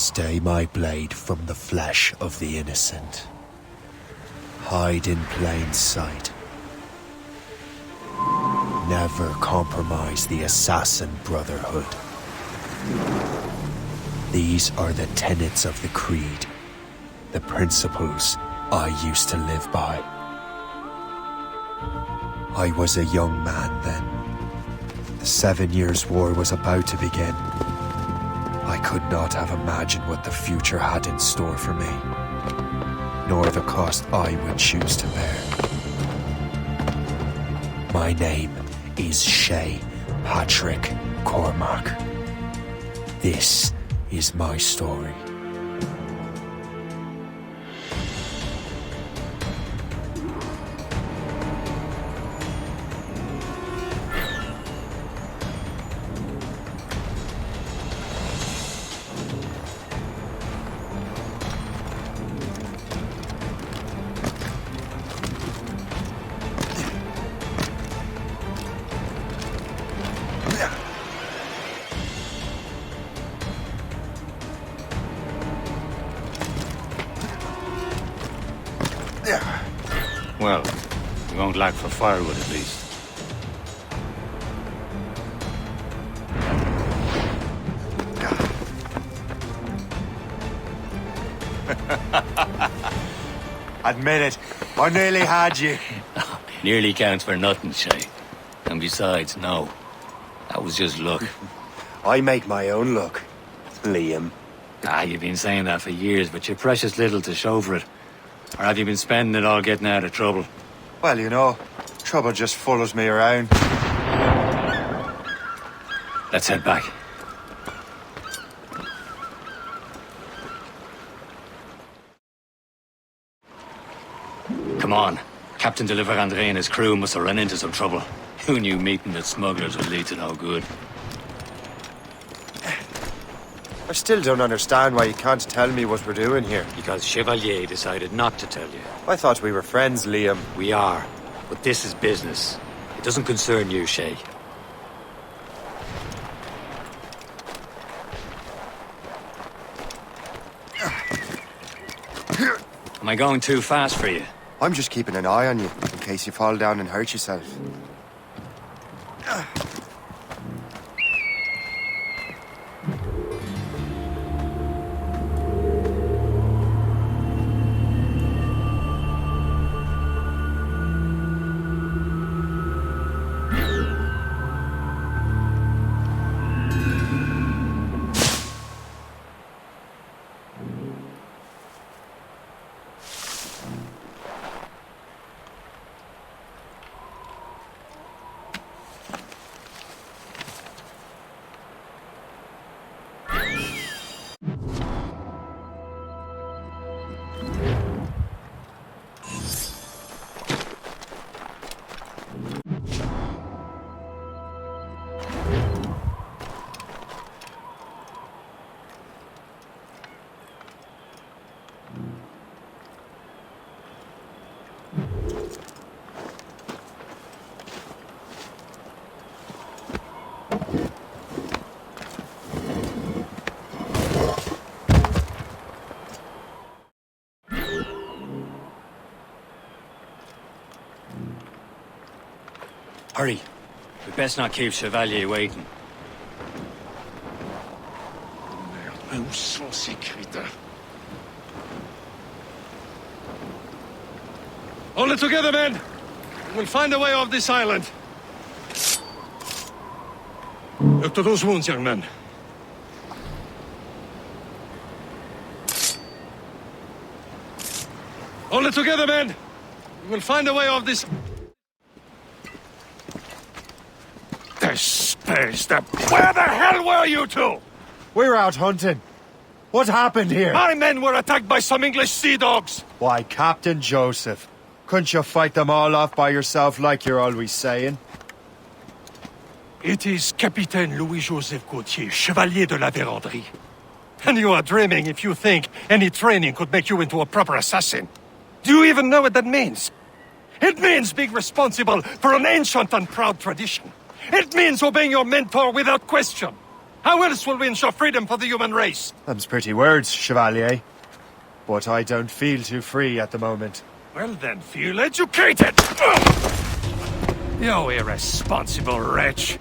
Stay my blade from the flesh of the innocent. Hide in plain sight. Never compromise the assassin brotherhood. These are the tenets of the creed, the principles I used to live by. I was a young man then. The 7 Years' War was about to begin. I could not have imagined what the future had in store for me, nor the cost I would choose to bear. My name is Shay Patrick Cormac. This is my story. Well, we won't lack for firewood at least. Admit it, I nearly had you. Nearly counts for nothing, Shay. And besides, no. That was just luck. I make my own luck, Liam. You've been saying that for years, but you're precious little to show for it. Or have you been spending it all getting out of trouble? Well, you know, trouble just follows me around. Let's head back. Come on. Captain de Andre and his crew must have run into some trouble. Who knew meeting the smugglers would lead to no good? I still don't understand why you can't tell me what we're doing here. Because Chevalier decided not to tell you. I thought we were friends, Liam. We are. But this is business. It doesn't concern you, Shay. Am I going too fast for you? I'm just keeping an eye on you, in case you fall down and hurt yourself. Hurry. We best not keep Chevalier waiting. Mais où sont ces crétins? Hold it together, men! We'll find a way off this island. Look to those wounds, young man. Hold it together, men! We'll find a way off this... Where the hell were you two? We were out hunting. What happened here? My men were attacked by some English sea dogs. Why, Captain Joseph. Couldn't you fight them all off by yourself like you're always saying? It is Capitaine Louis-Joseph Gauthier, Chevalier de la Vérendrye. And you are dreaming if you think any training could make you into a proper assassin. Do you even know what that means? It means being responsible for an ancient and proud tradition. It means obeying your mentor without question. How else will we ensure freedom for the human race? Them's pretty words, Chevalier. But I don't feel too free at the moment. Well then, feel educated! You irresponsible wretch!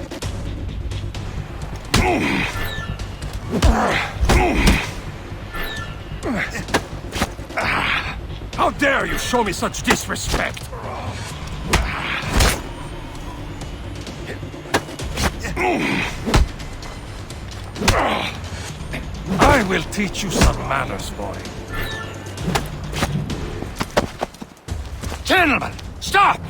How dare you show me such disrespect! I will teach you some manners, boy. Gentlemen, stop!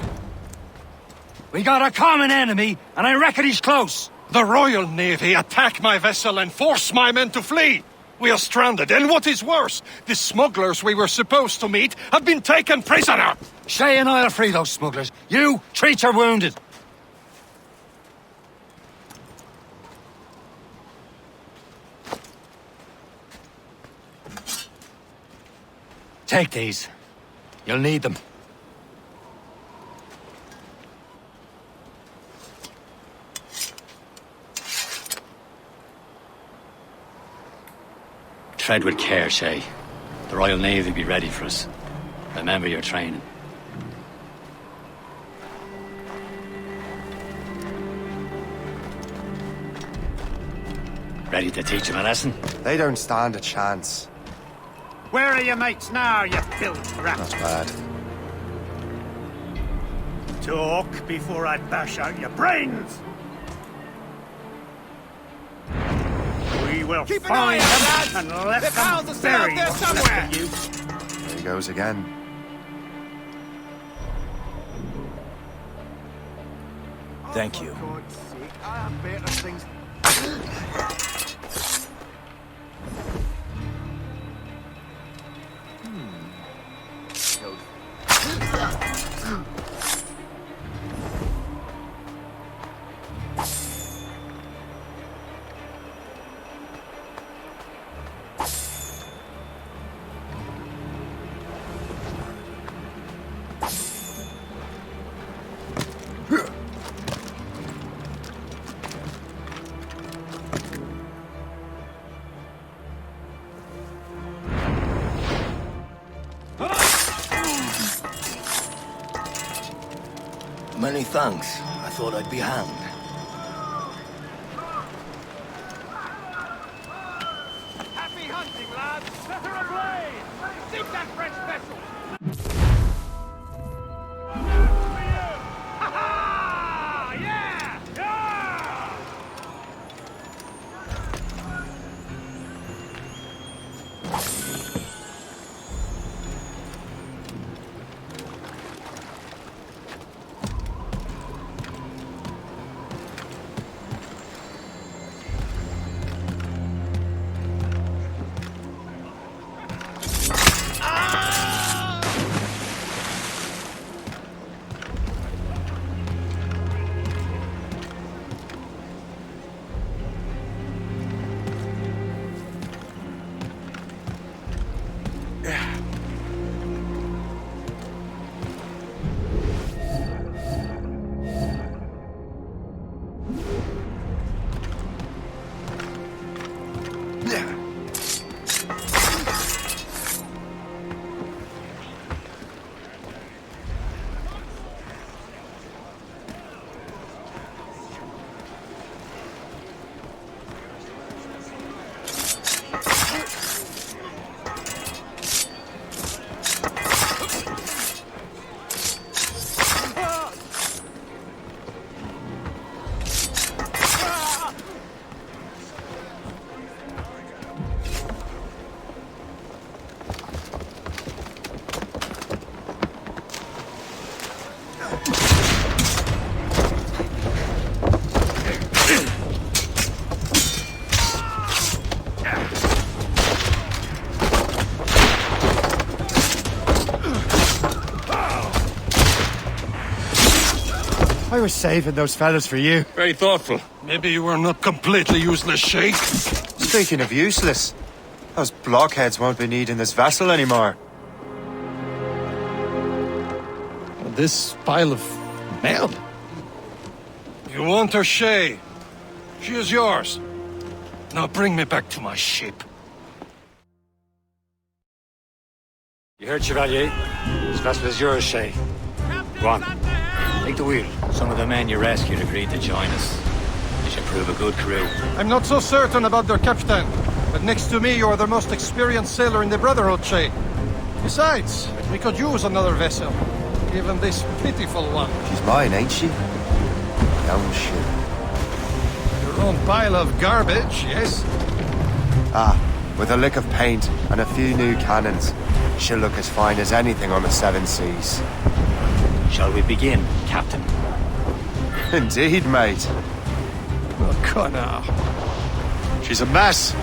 We got a common enemy, and I reckon he's close. The Royal Navy attack my vessel and force my men to flee! We are stranded, and what is worse, the smugglers we were supposed to meet have been taken prisoner! Shay and I'll free those smugglers. You, treat your wounded. Take these. You'll need them. Tread with care, Shay. The Royal Navy will be ready for us. Remember your training. Ready to teach them a lesson? They don't stand a chance. Where are your mates now, you filth rat? Not bad. Talk before I bash out your brains! We will Keep an find eye out, them lads! and let Their pals them are still out bury there what's somewhere! left of you. There he goes again. Thank you. For God's sake, I have better things. Many thanks. I thought I'd be hanged. Happy hunting, lads! Set her ablaze! Sink that French vessel! Ha-ha! Yeah! Yeah! I was saving those fellas for you. Very thoughtful. Maybe you were not completely useless, Sheikh. Speaking of useless, those blockheads won't be needing this vessel anymore. This pile of mail? You want her, Shay? She is yours. Now bring me back to my ship. You heard, Chevalier? This vessel is yours, Shay. Go on. Take the wheel. Some of the men you rescued agreed to join us. They should prove a good crew. I'm not so certain about their captain, but next to me you're the most experienced sailor in the Brotherhood, Shay. Besides, we could use another vessel. Even this pitiful one. She's mine, ain't she? Young ship. Your own pile of garbage, yes? Ah, with a lick of paint and a few new cannons, she'll look as fine as anything on the seven seas. Shall we begin, Captain? Indeed, mate. Oh, Connor. She's a mess,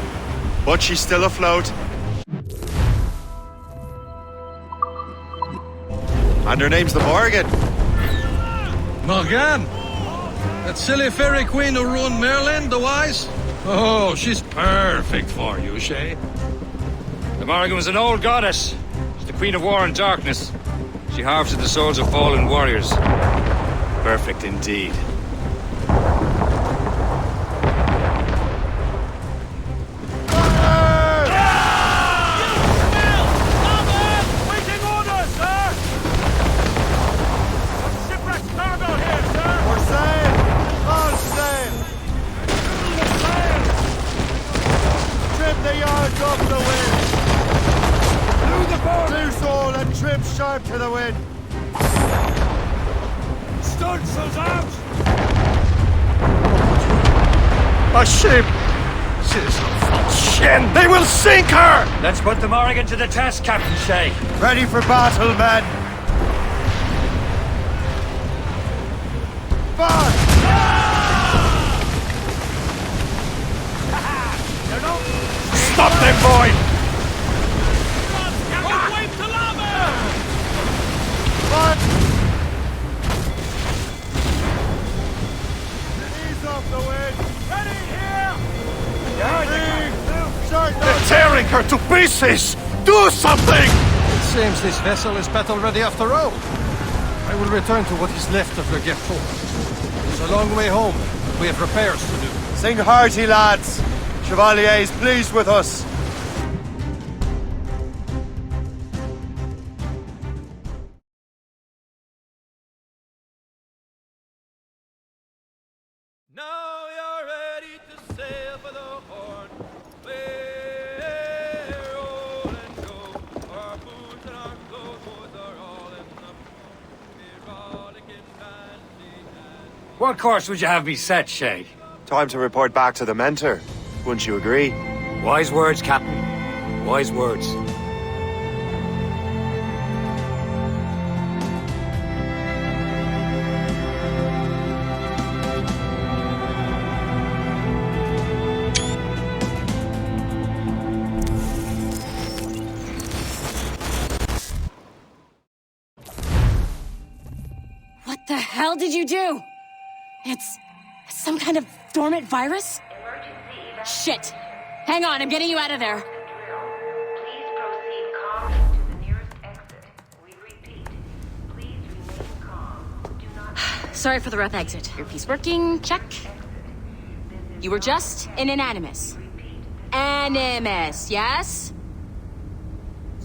but she's still afloat. And her name's the Morgan. Morgan? That silly fairy queen who ruined Merlin, the wise? Oh, she's perfect for you, Shay. The Morgan was an old goddess. She's the queen of war and darkness. She harvested the souls of fallen warriors. Perfect indeed. Sharp to the wind. Stunsails out! A ship! Citizen Shen! They will sink her! Let's put the Morgan to the test, Captain Shay. Ready for battle, men! Fire! Stop them, boy! They're tearing her to pieces! Do something! It seems this vessel is battle ready after all. I will return to what is left of Le Guerreau. It's a long way home. We have repairs to do. Sing hearty, lads. Chevalier is pleased with us. Now you're ready to sail for the Horn. Roll and go. Our boots and our clothes are all in the rollicking bandy and... What course would you have me set, Shay? Time to report back to the mentor. Wouldn't you agree? Wise words, Captain. Wise words. What the hell did you do? It's some kind of dormant virus? Shit! Hang on, I'm getting you out of there. Please proceed calmly to the nearest exit. We repeat, please remain calm. Do not... Sorry for the rough exit. Earpiece working, check. You were just an animus. Animus, yes?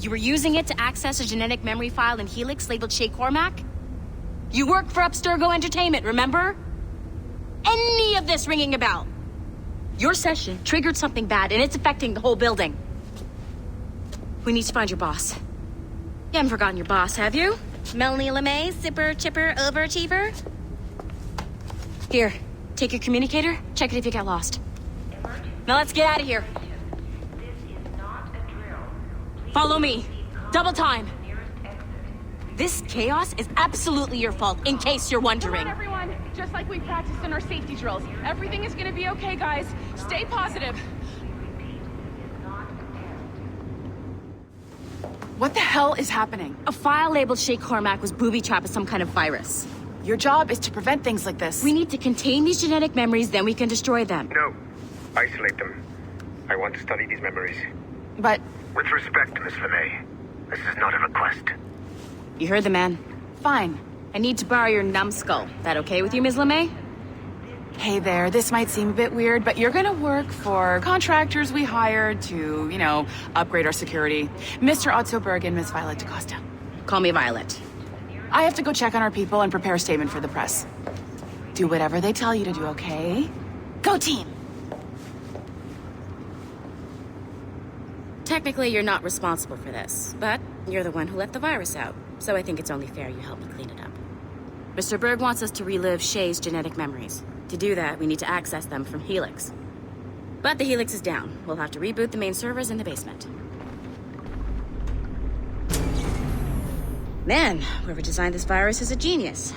You were using it to access a genetic memory file in Helix labeled Shay Cormac? You work for Abstergo Entertainment, remember? Any of this ringing a bell? Your session triggered something bad, and it's affecting the whole building. We need to find your boss. You haven't forgotten your boss, have you? Melanie LeMay, zipper, chipper, overachiever? Here, take your communicator, check it if you get lost. Now let's get out of here. This is not a drill. Please Follow me. proceed calmly Double time. to the nearest exit. This chaos is absolutely your fault, in case you're Come wondering. on, everyone. Just like we practiced in our safety drills. Everything is gonna be okay, guys. Stay positive. What the hell is happening? A file labeled Shay Cormac was booby-trapped with some kind of virus. Your job is to prevent things like this. We need to contain these genetic memories, then we can destroy them. No. Isolate them. I want to study these memories. But With respect, Miss LeMay, this is not a request. You heard the man. Fine. I need to borrow your numbskull. That okay with you, Ms. LeMay? Hey there, this might seem a bit weird, but you're gonna work for contractors we hired to, upgrade our security. Mr. Otto Berg and Miss Violet DaCosta. Call me Violet. I have to go check on our people and prepare a statement for the press. Do whatever they tell you to do, okay? Go team! Technically, you're not responsible for this, but you're the one who let the virus out, so I think it's only fair you help me clean it up. Mr. Berg wants us to relive Shay's genetic memories. To do that, we need to access them from Helix. But the Helix is down. We'll have to reboot the main servers in the basement. Man, whoever designed this virus is a genius.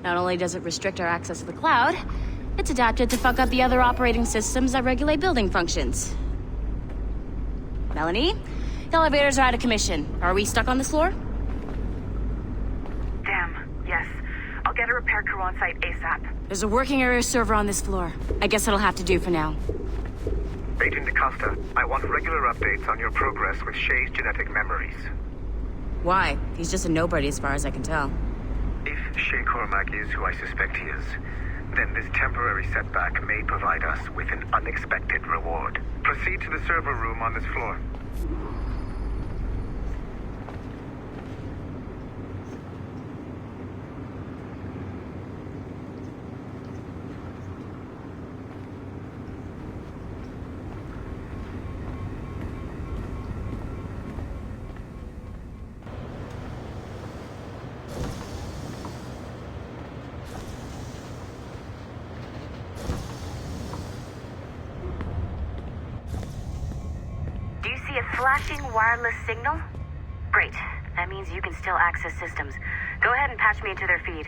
Not only does it restrict our access to the cloud, it's adapted to fuck up the other operating systems that regulate building functions. Melanie? The elevators are out of commission. Are we stuck on this floor? Damn, yes. I'll get a repair crew on site ASAP. There's a working area server on this floor. I guess that'll have to do for now. Agent DaCosta, I want regular updates on your progress with Shay's genetic memories. Why? He's just a nobody as far as I can tell. If Shay Cormac is who I suspect he is, then this temporary setback may provide us with an unexpected reward. Proceed to the server room on this floor. Flashing wireless signal? Great. That means you can still access systems. Go ahead and patch me into their feed.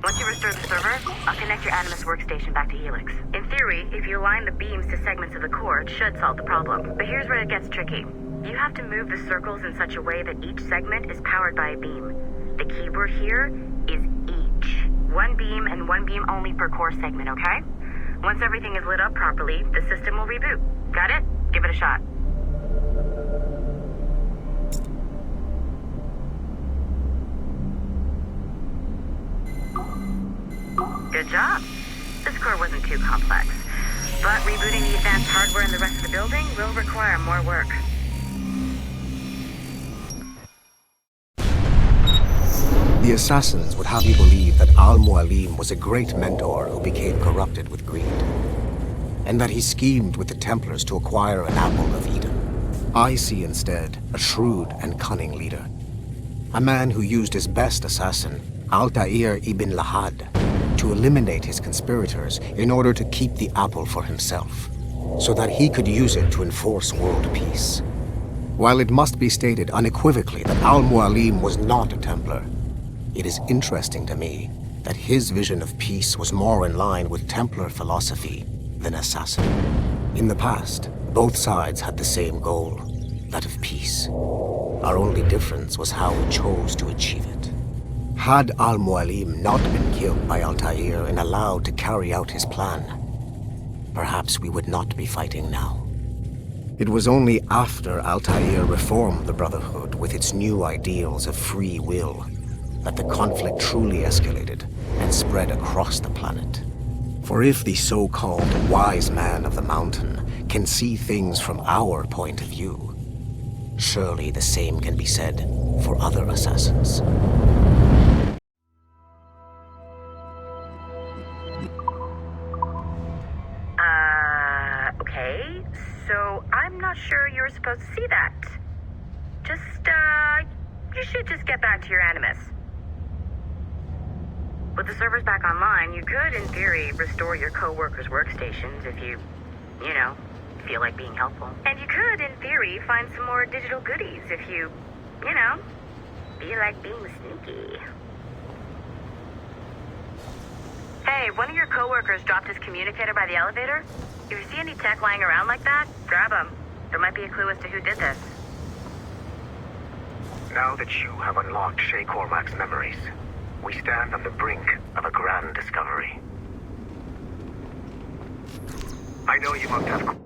Once you restore the server, I'll connect your Animus workstation back to Helix. In theory, if you align the beams to segments of the core, it should solve the problem. But here's where it gets tricky. You have to move the circles in such a way that each segment is powered by a beam. The keyword here is each. One beam and one beam only per core segment, okay? Once everything is lit up properly, the system will reboot. Got it? Give it a shot. Good job. This core wasn't too complex. But rebooting the advanced hardware in the rest of the building will require more work. The assassins would have you believe that Al-Mualim was a great mentor who became corrupted with greed, and that he schemed with the Templars to acquire an apple of Eden. I see instead a shrewd and cunning leader, a man who used his best assassin, Altair ibn Lahad, to eliminate his conspirators in order to keep the apple for himself, so that he could use it to enforce world peace. While it must be stated unequivocally that Al-Mualim was not a Templar, it is interesting to me that his vision of peace was more in line with Templar philosophy than assassin. In the past, both sides had the same goal, that of peace. Our only difference was how we chose to achieve it. Had Al-Mualim not been killed by Altair and allowed to carry out his plan, perhaps we would not be fighting now. It was only after Altair reformed the Brotherhood with its new ideals of free will that the conflict truly escalated and spread across the planet. For if the so-called wise man of the mountain can see things from our point of view, surely the same can be said for other assassins. Okay, so I'm not sure you're supposed to see that. You should just get back to your Animus. With the servers back online, you could, in theory, restore your co-workers' workstations if you feel like being helpful. And you could, in theory, find some more digital goodies if you feel like being sneaky. Hey, one of your co-workers dropped his communicator by the elevator. If you see any tech lying around like that, grab them. There might be a clue as to who did this. Now that you have unlocked Shay Cormac's memories, we stand on the brink of a grand discovery. I know you must have...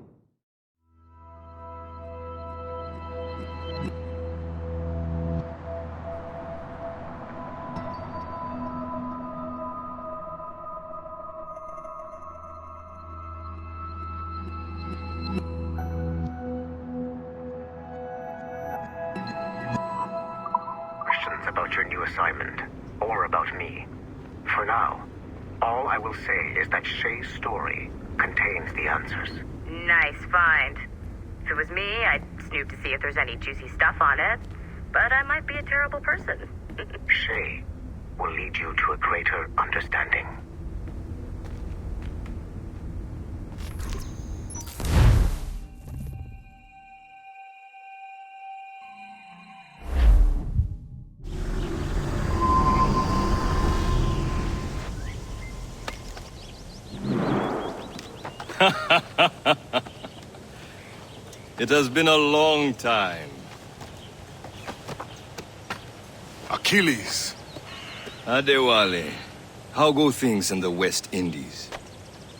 questions about your new assignment, or about me. For now, all I will say is that Shay's story contains the answers. Nice find. If it was me, I'd snoop to see if there's any juicy stuff on it. But I might be a terrible person. Shay will lead you to a greater understanding. It has been a long time. Achilles. Adewale, how go things in the West Indies?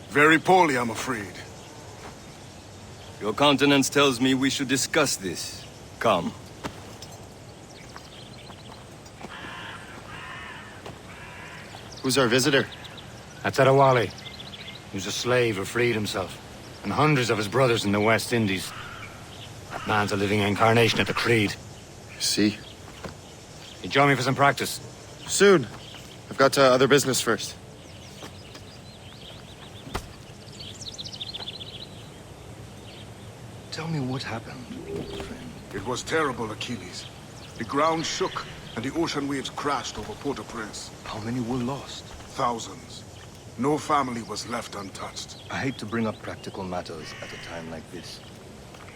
Very poorly, I'm afraid. Your countenance tells me we should discuss this. Come. Who's our visitor? That's Adewale. He was a slave who freed himself, and hundreds of his brothers in the West Indies. That man's a living incarnation of the Creed. See? You join me for some practice? Soon. I've got other business first. Tell me what happened, old friend. It was terrible, Achilles. The ground shook, and the ocean waves crashed over Port-au-Prince. How many were lost? Thousands. No family was left untouched. I hate to bring up practical matters at a time like this.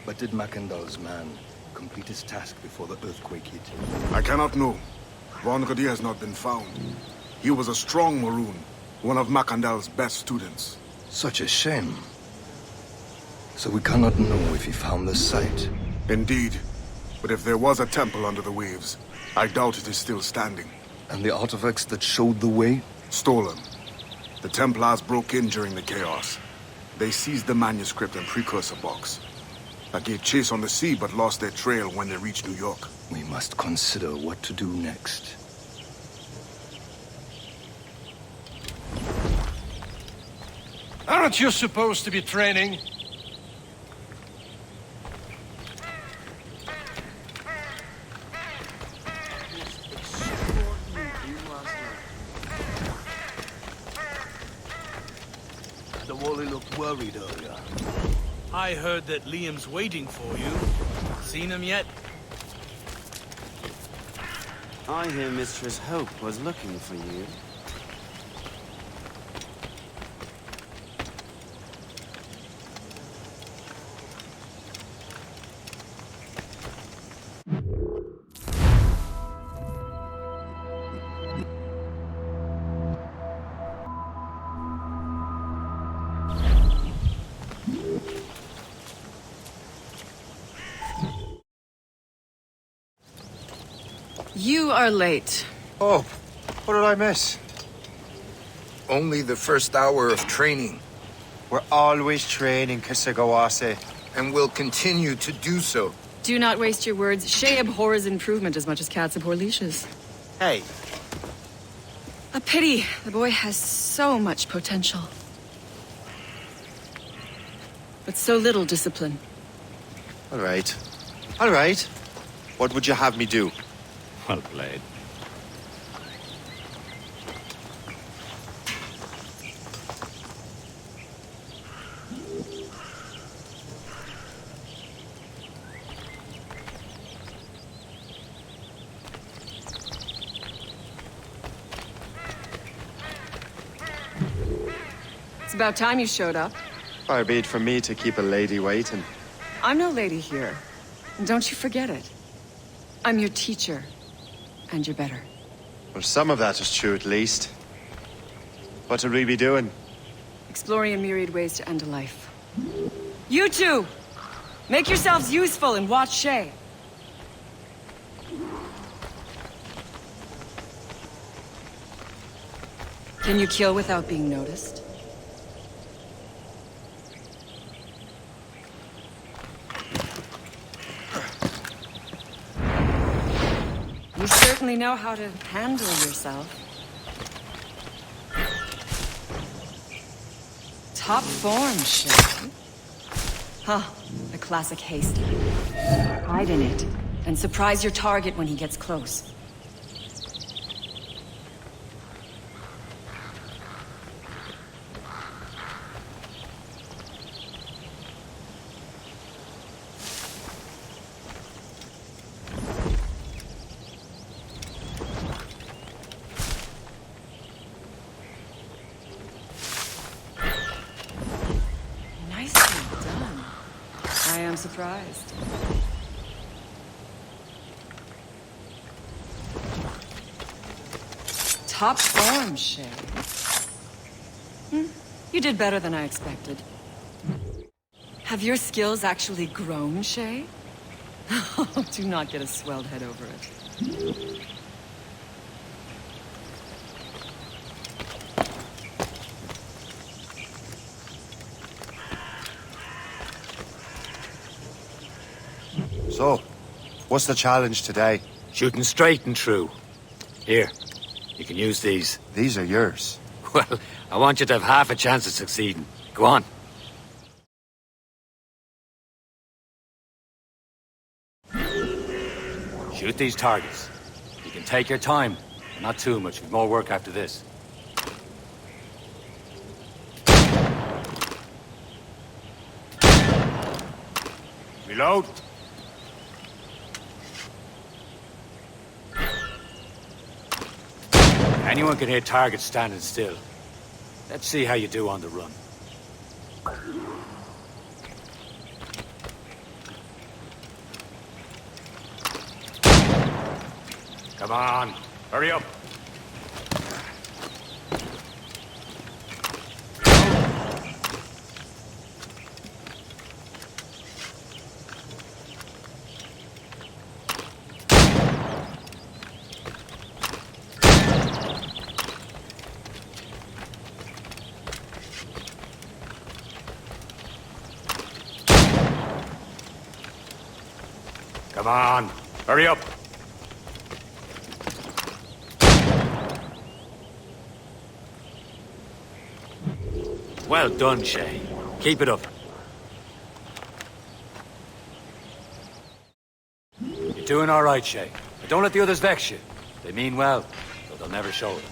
But did Macandal's man complete his task before the earthquake hit? I cannot know. Vonredi has not been found. He was a strong Maroon, one of Macandal's best students. Such a shame. So we cannot know if he found the site. Indeed. But if there was a temple under the waves, I doubt it is still standing. And the artifacts that showed the way? Stolen. The Templars broke in during the chaos. They seized the manuscript and precursor box. I gave chase on the sea, but lost their trail when they reached New York. We must consider what to do next. Aren't you supposed to be training? The Wally looked worried earlier. I heard that Liam's waiting for you. Seen him yet? I hear Mistress Hope was looking for you. You are late. Oh, what did I miss? Only the first hour of training. We're always training, Kisagawase. And we'll continue to do so. Do not waste your words. Shay abhors improvement as much as cats abhor leashes. Hey. A pity. The boy has so much potential. But so little discipline. All right. All right. What would you have me do? Well played. It's about time you showed up. Far be it from me to keep a lady waiting. I'm no lady here. And don't you forget it. I'm your teacher. And you're better. Well, some of that is true, at least. What would we be doing? Exploring a myriad ways to end a life. You two! Make yourselves useful and watch Shay. Can you kill without being noticed? You certainly know how to handle yourself. Top form, Shay. Huh, the classic haste. Hide in it, and surprise your target when he gets close. surprised. Top form, Shay. You did better than I expected. Have your skills actually grown, Shay? Do not get a swelled head over it. So, what's the challenge today? Shooting straight and true. Here, you can use these. These are yours. Well, I want you to have half a chance of succeeding. Go on. Shoot these targets. You can take your time, but not too much. We've more work after this. Reload. Anyone can hit targets standing still. Let's see how you do on the run. Come on, hurry up. Come on, hurry up. Well done, Shay. Keep it up. You're doing all right, Shay. But don't let the others vex you. They mean well, though they'll never show it.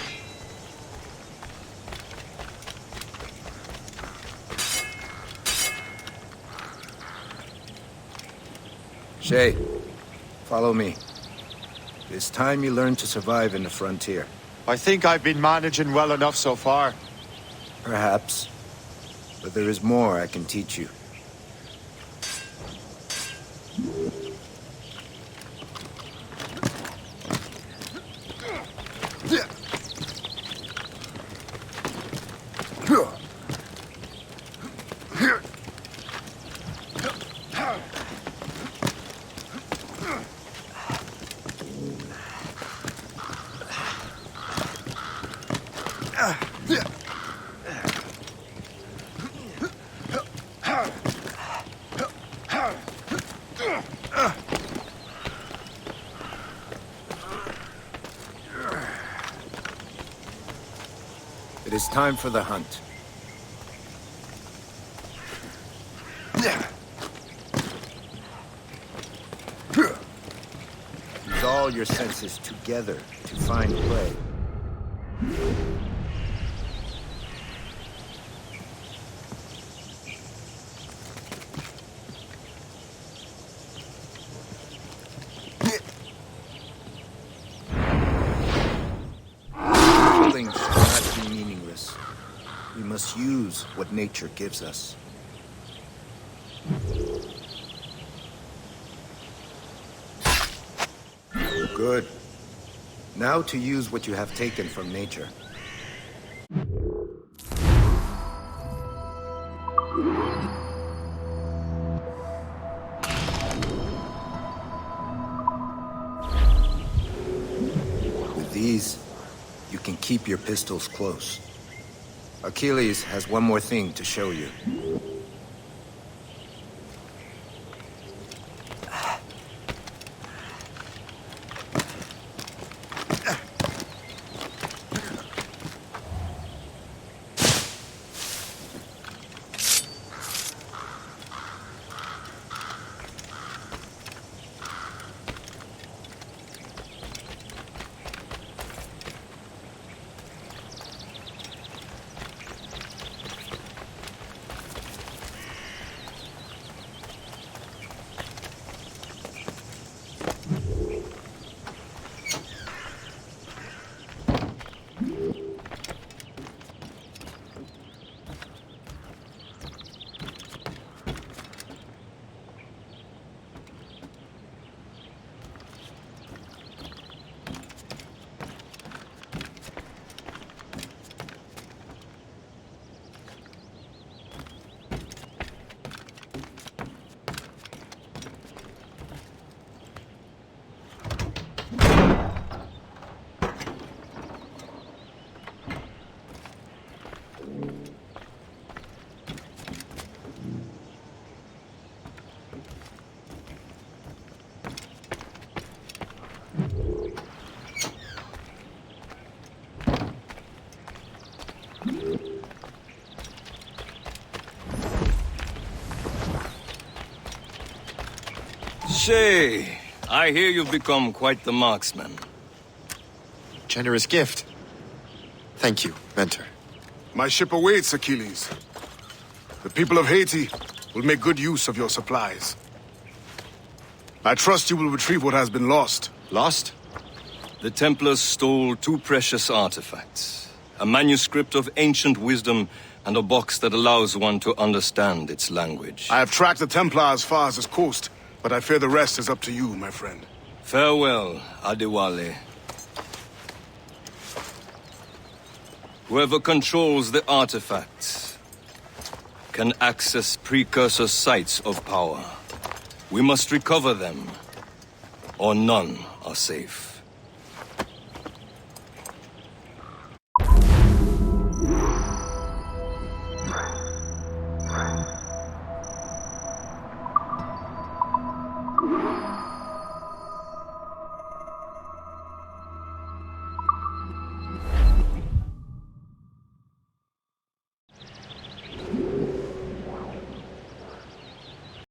Shay, follow me. It's time you learn to survive in the frontier. I think I've been managing well enough so far. Perhaps. But there is more I can teach you. It is time for the hunt. Use all your senses together to find prey. Killing should not be meaningless. We must use what nature gives us. Good. Now to use what you have taken from nature. With these, you can keep your pistols close. Achilles has one more thing to show you. Shay, I hear you've become quite the marksman. Generous gift. Thank you, Mentor. My ship awaits, Achilles. The people of Haiti will make good use of your supplies. I trust you will retrieve what has been lost. Lost? The Templars stole 2 precious artifacts. A manuscript of ancient wisdom and a box that allows one to understand its language. I have tracked the Templar as far as this coast, but I fear the rest is up to you, my friend. Farewell, Adewale. Whoever controls the artifacts can access precursor sites of power. We must recover them, or none are safe.